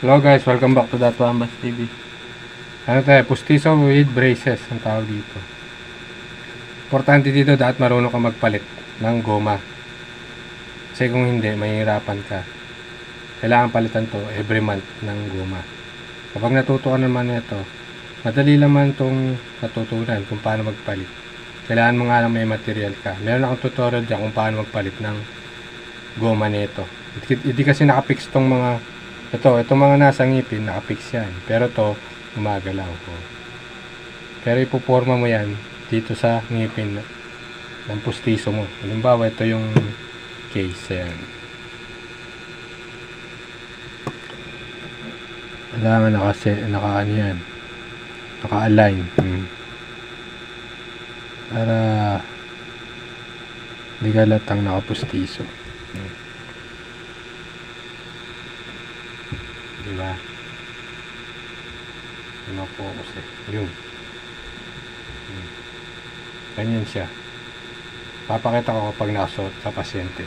Hello guys, welcome back to That Wambas TV. Ano tayo, pustiso with braces ang tawag dito. Importante dito dapat marunong ka magpalit ng goma. Kasi kung hindi, mahihirapan ka. Kailangan palitan to every month ng goma. Kapag natuto ka naman ito, madali naman itong natutunan kung paano magpalit. Kailangan mo nga lang may material ka. Meron akong tutorial dyan kung paano magpalit ng goma nito. Hindi kasi nakapix tong mga itong mga nasa ngipin, nakapix yan. Pero to, gumagalaw ko. Pero ipoporma mo yan dito sa ngipin ng pustiso mo. Halimbawa, ito yung case yan. Kailangan naka-ano yan. Naka-align. Para di ka latang nakapustiso. Diba? Hindi ma-focus eh. Yun. Ganyan siya. Papakita ko kapag nakasuot sa pasyente.